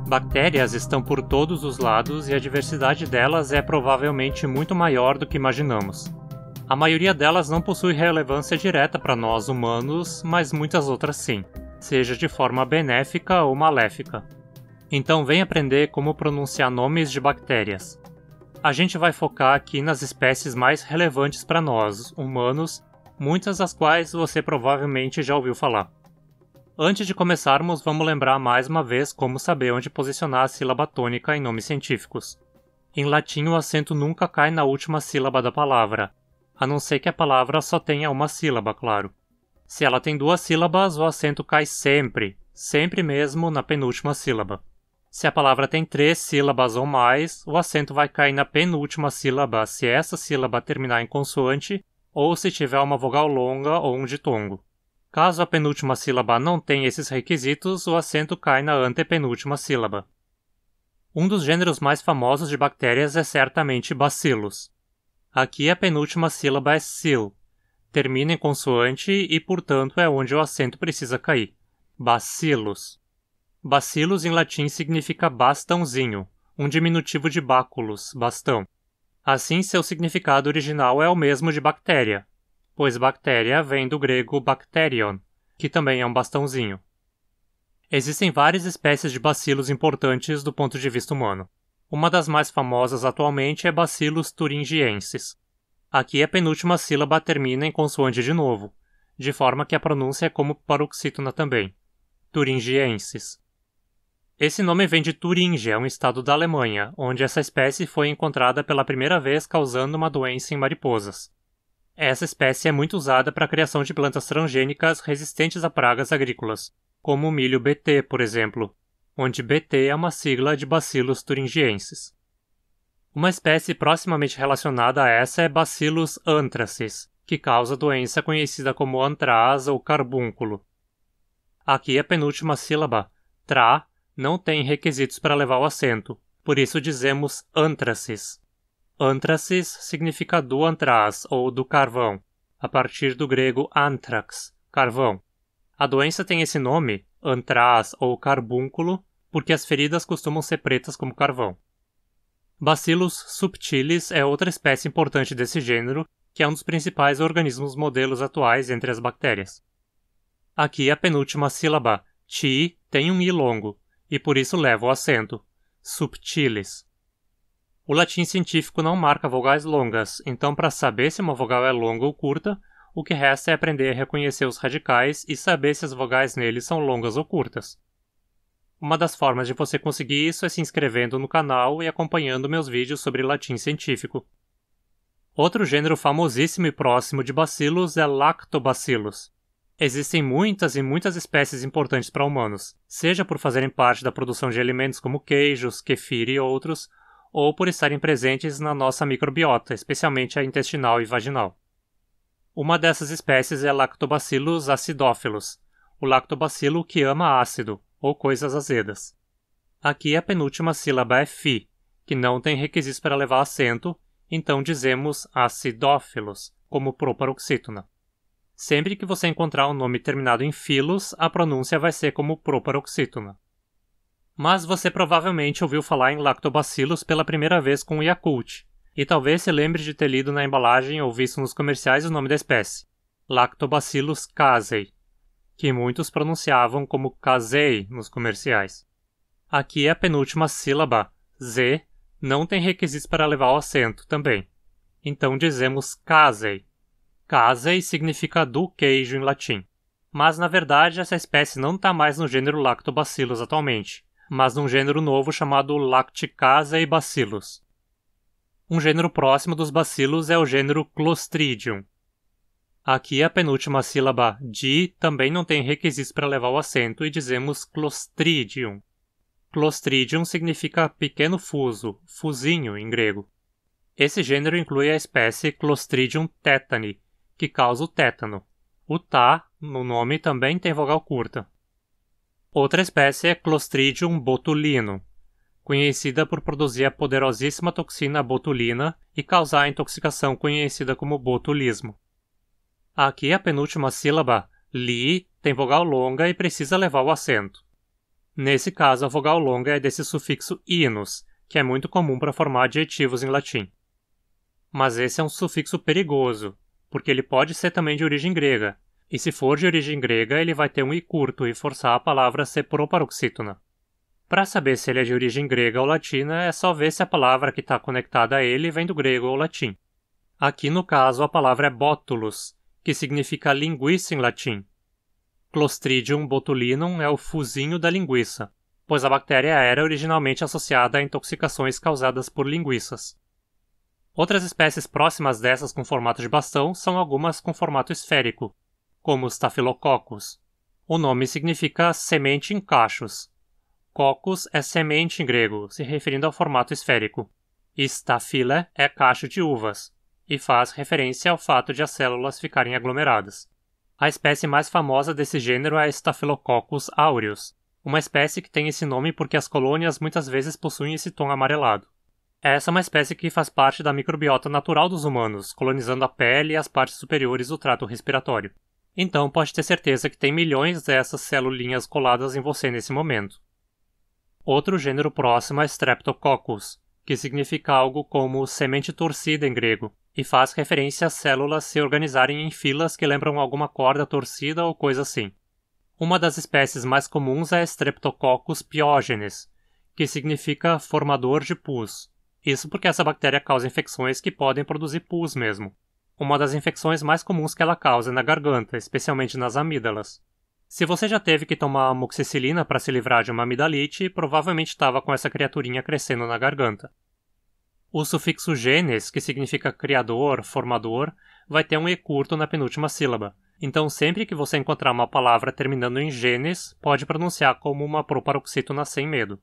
Bactérias estão por todos os lados e a diversidade delas é provavelmente muito maior do que imaginamos. A maioria delas não possui relevância direta para nós humanos, mas muitas outras sim, seja de forma benéfica ou maléfica. Então vem aprender como pronunciar nomes de bactérias. A gente vai focar aqui nas espécies mais relevantes para nós, humanos, muitas das quais você provavelmente já ouviu falar. Antes de começarmos, vamos lembrar mais uma vez como saber onde posicionar a sílaba tônica em nomes científicos. Em latim, o acento nunca cai na última sílaba da palavra, a não ser que a palavra só tenha uma sílaba, claro. Se ela tem 2 sílabas, o acento cai sempre mesmo na penúltima sílaba. Se a palavra tem 3 sílabas ou mais, o acento vai cair na penúltima sílaba se essa sílaba terminar em consoante ou se tiver uma vogal longa ou um ditongo. Caso a penúltima sílaba não tenha esses requisitos, o acento cai na antepenúltima sílaba. Um dos gêneros mais famosos de bactérias é certamente Bacillus. Aqui a penúltima sílaba é sil, termina em consoante e, portanto, é onde o acento precisa cair. Bacillus. Bacillus em latim significa bastãozinho, um diminutivo de báculos, bastão. Assim, seu significado original é o mesmo de bactéria, pois bactéria vem do grego bacterion, que também é um bastãozinho. Existem várias espécies de bacilos importantes do ponto de vista humano. Uma das mais famosas atualmente é Bacillus thuringiensis. Aqui a penúltima sílaba termina em consoante de novo, de forma que a pronúncia é como paroxítona também. Thuringiensis. Esse nome vem de Turingia, um estado da Alemanha, onde essa espécie foi encontrada pela primeira vez causando uma doença em mariposas. Essa espécie é muito usada para a criação de plantas transgênicas resistentes a pragas agrícolas, como o milho BT, por exemplo, onde BT é uma sigla de Bacillus thuringiensis. Uma espécie proximamente relacionada a essa é Bacillus anthracis, que causa a doença conhecida como antraz ou carbúnculo. Aqui a penúltima sílaba, tra, não tem requisitos para levar o acento, por isso dizemos anthracis. Anthracis significa do antraz ou do carvão, a partir do grego anthrax, carvão. A doença tem esse nome, antraz ou carbúnculo, porque as feridas costumam ser pretas como carvão. Bacillus subtilis é outra espécie importante desse gênero, que é um dos principais organismos modelos atuais entre as bactérias. Aqui a penúltima sílaba, ti, tem um i longo, e por isso leva o acento, subtilis. O latim científico não marca vogais longas, então para saber se uma vogal é longa ou curta, o que resta é aprender a reconhecer os radicais e saber se as vogais neles são longas ou curtas. Uma das formas de você conseguir isso é se inscrevendo no canal e acompanhando meus vídeos sobre latim científico. Outro gênero famosíssimo e próximo de bacilos é Lactobacillus. Existem muitas e muitas espécies importantes para humanos, seja por fazerem parte da produção de alimentos como queijos, kefir e outros, ou por estarem presentes na nossa microbiota, especialmente a intestinal e vaginal. Uma dessas espécies é Lactobacillus acidophilus, o lactobacilo que ama ácido, ou coisas azedas. Aqui a penúltima sílaba é fi, que não tem requisitos para levar acento, então dizemos acidophilus, como proparoxítona. Sempre que você encontrar um nome terminado em filos, a pronúncia vai ser como proparoxítona. Mas você provavelmente ouviu falar em Lactobacillus pela primeira vez com o Yakult, e talvez se lembre de ter lido na embalagem ou visto nos comerciais o nome da espécie, Lactobacillus casei, que muitos pronunciavam como casei nos comerciais. Aqui a penúltima sílaba, z, não tem requisitos para levar o acento também, então dizemos casei. Casei significa do queijo em latim, mas na verdade essa espécie não está mais no gênero Lactobacillus atualmente, mas num gênero novo chamado Lacticaceae bacillus. Um gênero próximo dos bacilos é o gênero Clostridium. Aqui a penúltima sílaba di também não tem requisitos para levar o acento e dizemos Clostridium. Clostridium significa pequeno fuso, fusinho em grego. Esse gênero inclui a espécie Clostridium tetani, que causa o tétano. O tá, no nome, também tem vogal curta. Outra espécie é Clostridium botulino, conhecida por produzir a poderosíssima toxina botulina e causar a intoxicação conhecida como botulismo. Aqui a penúltima sílaba, li, tem vogal longa e precisa levar o acento. Nesse caso, a vogal longa é desse sufixo -inus, que é muito comum para formar adjetivos em latim. Mas esse é um sufixo perigoso, porque ele pode ser também de origem grega, e se for de origem grega, ele vai ter um i curto e forçar a palavra a ser proparoxítona. Para saber se ele é de origem grega ou latina, é só ver se a palavra que está conectada a ele vem do grego ou latim. Aqui, no caso, a palavra é botulus, que significa linguiça em latim. Clostridium botulinum é o fusinho da linguiça, pois a bactéria era originalmente associada a intoxicações causadas por linguiças. Outras espécies próximas dessas com formato de bastão são algumas com formato esférico, como Staphylococcus. O nome significa semente em cachos. Coccus é semente em grego, se referindo ao formato esférico. Staphyle é cacho de uvas, e faz referência ao fato de as células ficarem aglomeradas. A espécie mais famosa desse gênero é Staphylococcus aureus, uma espécie que tem esse nome porque as colônias muitas vezes possuem esse tom amarelado. Essa é uma espécie que faz parte da microbiota natural dos humanos, colonizando a pele e as partes superiores do trato respiratório. Então pode ter certeza que tem milhões dessas celulinhas coladas em você nesse momento. Outro gênero próximo é Streptococcus, que significa algo como semente torcida em grego, e faz referência às células se organizarem em filas que lembram alguma corda torcida ou coisa assim. Uma das espécies mais comuns é Streptococcus pyogenes, que significa formador de pus. Isso porque essa bactéria causa infecções que podem produzir pus mesmo. Uma das infecções mais comuns que ela causa é na garganta, especialmente nas amígdalas. Se você já teve que tomar amoxicilina para se livrar de uma amidalite, provavelmente estava com essa criaturinha crescendo na garganta. O sufixo genes, que significa criador, formador, vai ter um e curto na penúltima sílaba. Então sempre que você encontrar uma palavra terminando em genes, pode pronunciar como uma proparoxítona sem medo.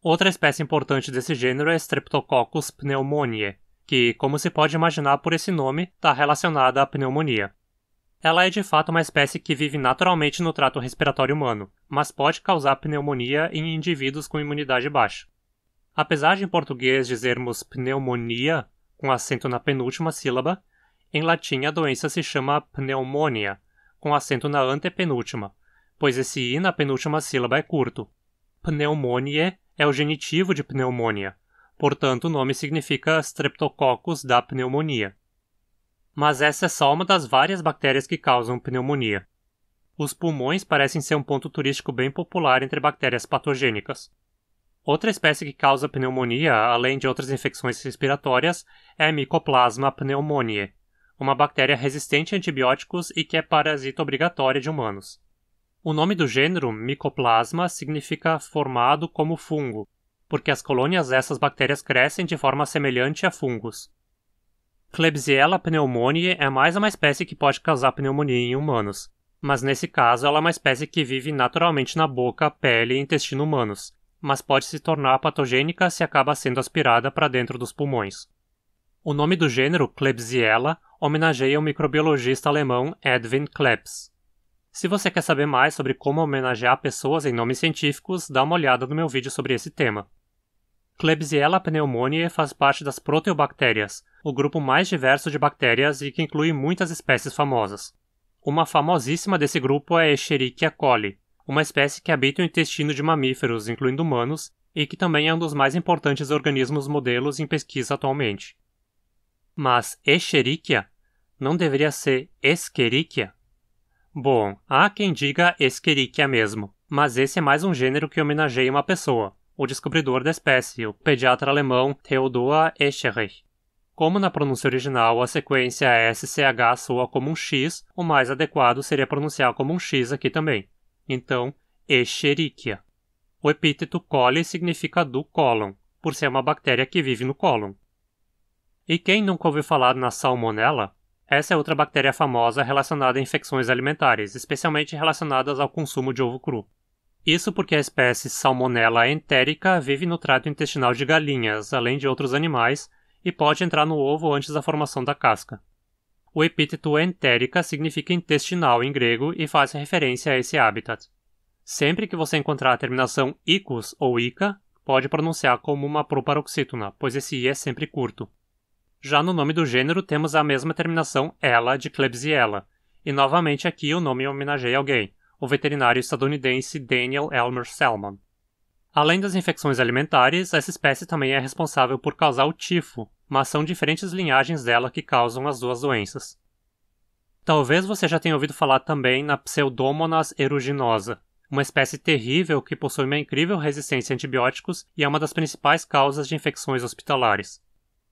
Outra espécie importante desse gênero é Streptococcus pneumoniae, que, como se pode imaginar por esse nome, está relacionada à pneumonia. Ela é de fato uma espécie que vive naturalmente no trato respiratório humano, mas pode causar pneumonia em indivíduos com imunidade baixa. Apesar de em português dizermos pneumonia, com acento na penúltima sílaba, em latim a doença se chama pneumonia, com acento na antepenúltima, pois esse i na penúltima sílaba é curto. Pneumoniae é o genitivo de pneumonia, portanto o nome significa Streptococcus da pneumonia. Mas essa é só uma das várias bactérias que causam pneumonia. Os pulmões parecem ser um ponto turístico bem popular entre bactérias patogênicas. Outra espécie que causa pneumonia, além de outras infecções respiratórias, é a Mycoplasma pneumoniae, uma bactéria resistente a antibióticos e que é parasita obrigatória de humanos. O nome do gênero, Mycoplasma, significa formado como fungo, porque as colônias dessas bactérias crescem de forma semelhante a fungos. Klebsiella pneumoniae é mais uma espécie que pode causar pneumonia em humanos, mas nesse caso ela é uma espécie que vive naturalmente na boca, pele e intestino humanos, mas pode se tornar patogênica se acaba sendo aspirada para dentro dos pulmões. O nome do gênero, Klebsiella, homenageia o microbiologista alemão Edwin Klebs. Se você quer saber mais sobre como homenagear pessoas em nomes científicos, dá uma olhada no meu vídeo sobre esse tema. Klebsiella pneumoniae faz parte das proteobactérias, o grupo mais diverso de bactérias e que inclui muitas espécies famosas. Uma famosíssima desse grupo é Escherichia coli, uma espécie que habita o intestino de mamíferos, incluindo humanos, e que também é um dos mais importantes organismos modelos em pesquisa atualmente. Mas Escherichia não deveria ser Escherichia? Bom, há quem diga Escherichia mesmo, mas esse é mais um gênero que homenageia uma pessoa, o descobridor da espécie, o pediatra alemão Theodor Escherich. Como na pronúncia original a sequência SCH soa como um X, o mais adequado seria pronunciar como um X aqui também. Então, Escherichia. O epíteto coli significa do cólon, por ser uma bactéria que vive no cólon. E quem nunca ouviu falar na Salmonella? Essa é outra bactéria famosa relacionada a infecções alimentares, especialmente relacionadas ao consumo de ovo cru. Isso porque a espécie Salmonella entérica vive no trato intestinal de galinhas, além de outros animais, e pode entrar no ovo antes da formação da casca. O epíteto entérica significa intestinal em grego e faz referência a esse habitat. Sempre que você encontrar a terminação icus ou ica, pode pronunciar como uma proparoxítona, pois esse i é sempre curto. Já no nome do gênero temos a mesma terminação ela de Klebsiella, e novamente aqui o nome homenageia alguém, o veterinário estadunidense Daniel Elmer Salmon. Além das infecções alimentares, essa espécie também é responsável por causar o tifo, mas são diferentes linhagens dela que causam as duas doenças. Talvez você já tenha ouvido falar também na Pseudomonas aeruginosa, uma espécie terrível que possui uma incrível resistência a antibióticos e é uma das principais causas de infecções hospitalares.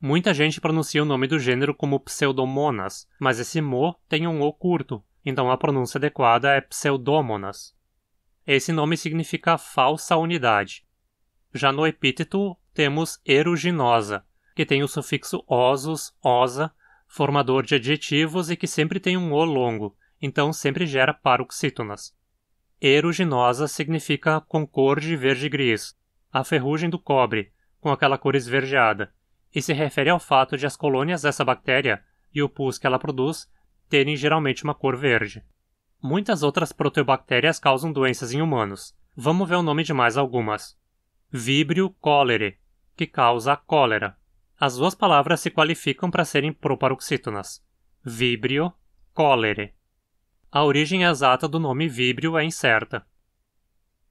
Muita gente pronuncia o nome do gênero como Pseudomonas, mas esse mo tem um o curto, então a pronúncia adequada é Pseudomonas. Esse nome significa falsa unidade. Já no epíteto temos eruginosa, que tem o sufixo osus, osa, formador de adjetivos e que sempre tem um o longo, então sempre gera paroxítonas. Eruginosa significa com cor de verde-gris, a ferrugem do cobre, com aquela cor esverdeada, e se refere ao fato de as colônias dessa bactéria e o pus que ela produz terem geralmente uma cor verde. Muitas outras proteobactérias causam doenças em humanos. Vamos ver o nome de mais algumas. Vibrio cholerae, que causa a cólera. As duas palavras se qualificam para serem proparoxítonas. Vibrio cholerae. A origem exata do nome víbrio é incerta.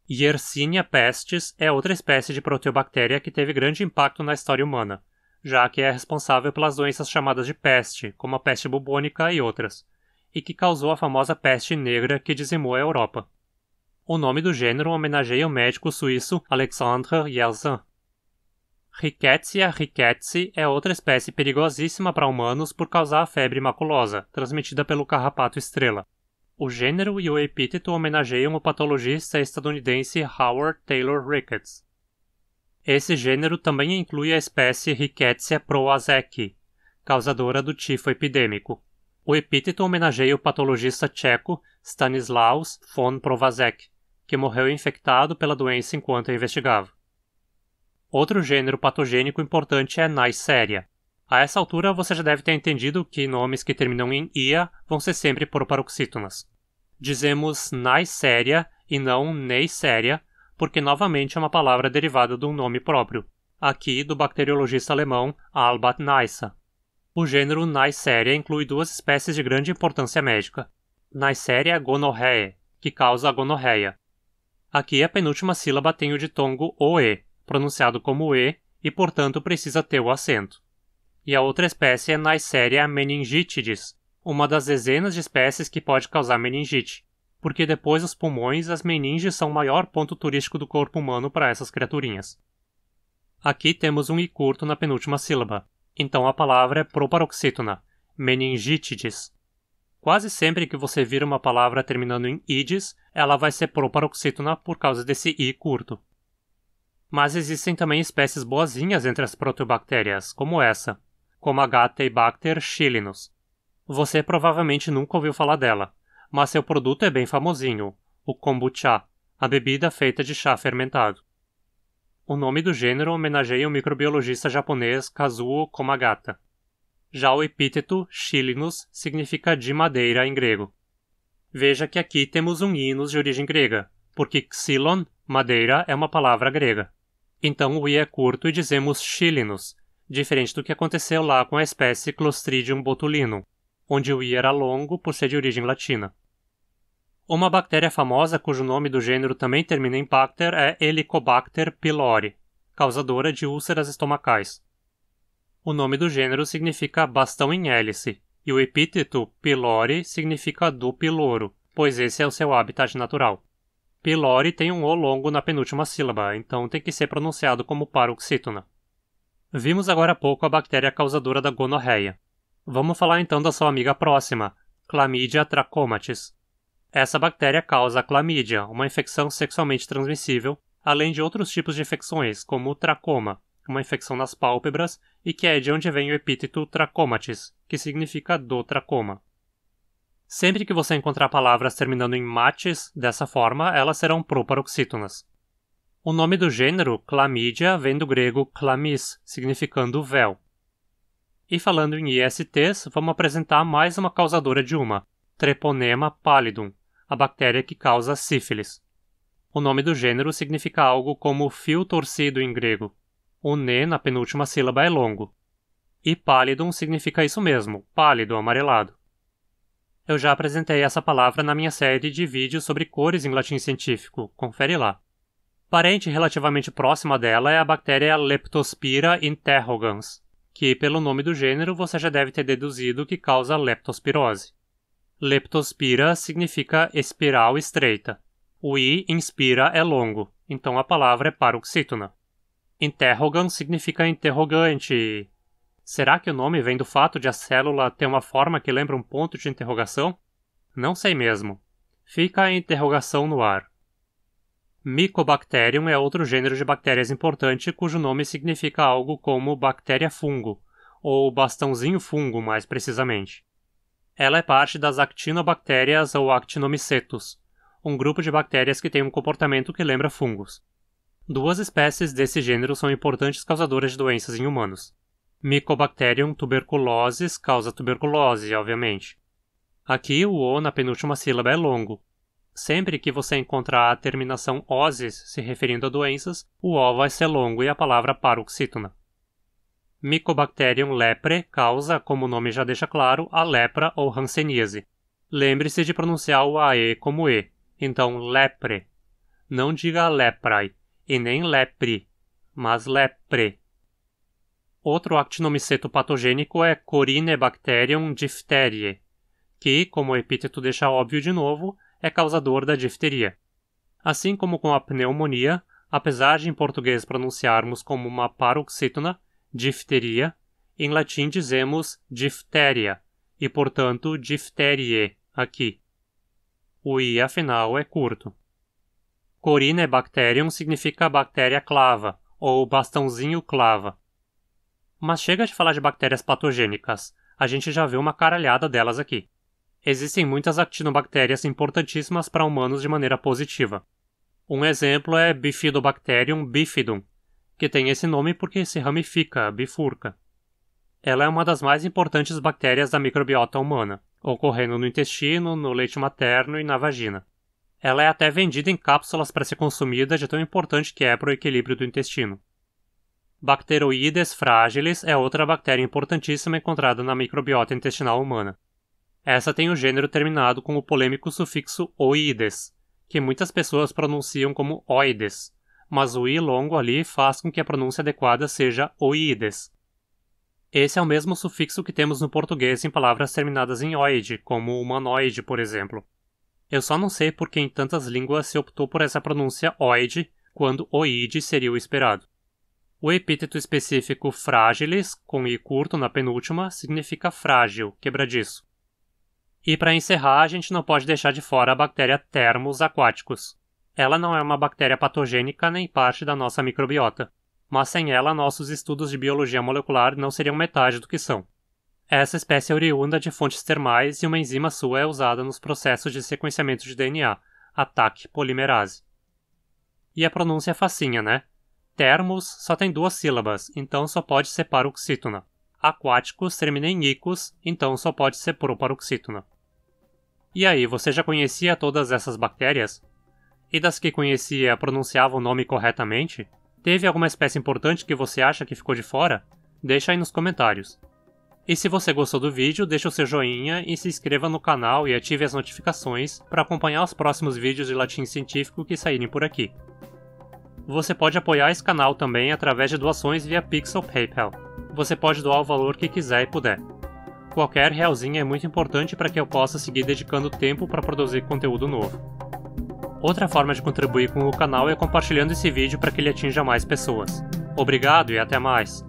Yersinia pestis é outra espécie de proteobactéria que teve grande impacto na história humana, já que é responsável pelas doenças chamadas de peste, como a peste bubônica e outras, e que causou a famosa peste negra que dizimou a Europa. O nome do gênero homenageia o médico suíço Alexandre Yersin. Rickettsia rickettsii é outra espécie perigosíssima para humanos por causar a febre maculosa, transmitida pelo carrapato estrela. O gênero e o epíteto homenageiam o patologista estadunidense Howard Taylor Ricketts. Esse gênero também inclui a espécie Rickettsia prowazekii, causadora do tifo epidêmico. O epíteto homenageia o patologista tcheco Stanislaus von Prowazek, que morreu infectado pela doença enquanto a investigava. Outro gênero patogênico importante é Neisseria. A essa altura você já deve ter entendido que nomes que terminam em ia vão ser sempre proparoxítonas. Dizemos Neisseria e não Neisseria, porque novamente é uma palavra derivada de um nome próprio, aqui do bacteriologista alemão Albert Neisser. O gênero Neisseria inclui duas espécies de grande importância médica. Neisseria gonorrhoeae, que causa a gonorreia. Aqui a penúltima sílaba tem o ditongo OE, pronunciado como E, e portanto precisa ter o acento. E a outra espécie é Neisseria meningitidis, uma das dezenas de espécies que pode causar meningite, porque depois dos pulmões as meninges são o maior ponto turístico do corpo humano para essas criaturinhas. Aqui temos um I curto na penúltima sílaba. Então a palavra é proparoxítona, meningitidis. Quase sempre que você vira uma palavra terminando em idis, ela vai ser proparoxítona por causa desse I curto. Mas existem também espécies boazinhas entre as proteobactérias, como essa, como a Gattei-Bacter chilinus. Você provavelmente nunca ouviu falar dela, mas seu produto é bem famosinho, o kombucha, a bebida feita de chá fermentado. O nome do gênero homenageia o microbiologista japonês Kazuo Komagata. Já o epíteto chilinus significa de madeira em grego. Veja que aqui temos um inus de origem grega, porque xylon, madeira, é uma palavra grega. Então o i é curto e dizemos chilinus, diferente do que aconteceu lá com a espécie Clostridium botulinum, onde o i era longo por ser de origem latina. Uma bactéria famosa cujo nome do gênero também termina em bacter é Helicobacter pylori, causadora de úlceras estomacais. O nome do gênero significa bastão em hélice, e o epíteto pylori significa do pilouro, pois esse é o seu habitat natural. Pylori tem um O longo na penúltima sílaba, então tem que ser pronunciado como paroxítona. Vimos agora há pouco a bactéria causadora da gonorreia. Vamos falar então da sua amiga próxima, Chlamydia trachomatis. Essa bactéria causa a clamídia, uma infecção sexualmente transmissível, além de outros tipos de infecções, como o tracoma, uma infecção nas pálpebras, e que é de onde vem o epíteto trachomatis, que significa do tracoma. Sempre que você encontrar palavras terminando em matis, dessa forma, elas serão proparoxítonas. O nome do gênero, Chlamydia, vem do grego chlamys, significando véu. E falando em ISTs, vamos apresentar mais uma causadora de uma, Treponema pallidum, a bactéria que causa sífilis. O nome do gênero significa algo como fio torcido em grego. O ne na penúltima sílaba é longo. E pallidum significa isso mesmo, pálido, amarelado. Eu já apresentei essa palavra na minha série de vídeos sobre cores em latim científico, confere lá. Parente relativamente próxima dela é a bactéria Leptospira interrogans, que pelo nome do gênero você já deve ter deduzido que causa leptospirose. Leptospira significa espiral estreita. O I em spira é longo, então a palavra é paroxítona. Interrogans significa interrogante. Será que o nome vem do fato de a célula ter uma forma que lembra um ponto de interrogação? Não sei mesmo. Fica a interrogação no ar. Mycobacterium é outro gênero de bactérias importante cujo nome significa algo como bactéria-fungo, ou bastãozinho fungo mais precisamente. Ela é parte das actinobactérias ou actinomicetos, um grupo de bactérias que tem um comportamento que lembra fungos. Duas espécies desse gênero são importantes causadoras de doenças em humanos. Mycobacterium tuberculosis causa tuberculose, obviamente. Aqui o O na penúltima sílaba é longo. Sempre que você encontrar a terminação osis se referindo a doenças, o O vai ser longo e a palavra paroxítona. Mycobacterium lepre causa, como o nome já deixa claro, a lepra ou hanseníase. Lembre-se de pronunciar o AE como E, então lepre. Não diga leprae e nem lepri, mas lepre. Outro actinomiceto patogênico é Corynebacterium diphtheriae, que, como o epíteto deixa óbvio de novo, é causador da difteria. Assim como com a pneumonia, apesar de em português pronunciarmos como uma paroxítona, difteria, em latim dizemos diphtheria, e portanto diphtheriae aqui. O I afinal é curto. Corynebacterium significa bactéria clava, ou bastãozinho clava. Mas chega de falar de bactérias patogênicas, a gente já viu uma caralhada delas aqui. Existem muitas actinobactérias importantíssimas para humanos de maneira positiva. Um exemplo é Bifidobacterium bifidum, que tem esse nome porque se ramifica, bifurca. Ela é uma das mais importantes bactérias da microbiota humana, ocorrendo no intestino, no leite materno e na vagina. Ela é até vendida em cápsulas para ser consumida de tão importante que é para o equilíbrio do intestino. Bacteroides fragilis é outra bactéria importantíssima encontrada na microbiota intestinal humana. Essa tem o gênero terminado com o polêmico sufixo oides, que muitas pessoas pronunciam como oides, mas o I longo ali faz com que a pronúncia adequada seja oides. Esse é o mesmo sufixo que temos no português em palavras terminadas em oide, como humanoide, por exemplo. Eu só não sei por que em tantas línguas se optou por essa pronúncia oide, quando oide seria o esperado. O epíteto específico fragilis, com I curto na penúltima, significa frágil, quebradiço. E para encerrar, a gente não pode deixar de fora a bactéria Thermus aquaticus. Ela não é uma bactéria patogênica nem parte da nossa microbiota, mas sem ela nossos estudos de biologia molecular não seriam metade do que são. Essa espécie é oriunda de fontes termais e uma enzima sua é usada nos processos de sequenciamento de DNA, a Taq polimerase. E a pronúncia é facinha, né? Thermus só tem 2 sílabas, então só pode ser paroxítona. Aquáticos termina em icus, então só pode ser proparoxítona. E aí, você já conhecia todas essas bactérias? E das que conhecia, pronunciava o nome corretamente? Teve alguma espécie importante que você acha que ficou de fora? Deixa aí nos comentários. E se você gostou do vídeo, deixa o seu joinha e se inscreva no canal e ative as notificações para acompanhar os próximos vídeos de latim científico que saírem por aqui. Você pode apoiar esse canal também através de doações via Pix ou PayPal. Você pode doar o valor que quiser e puder. Qualquer realzinha é muito importante para que eu possa seguir dedicando tempo para produzir conteúdo novo. Outra forma de contribuir com o canal é compartilhando esse vídeo para que ele atinja mais pessoas. Obrigado e até mais!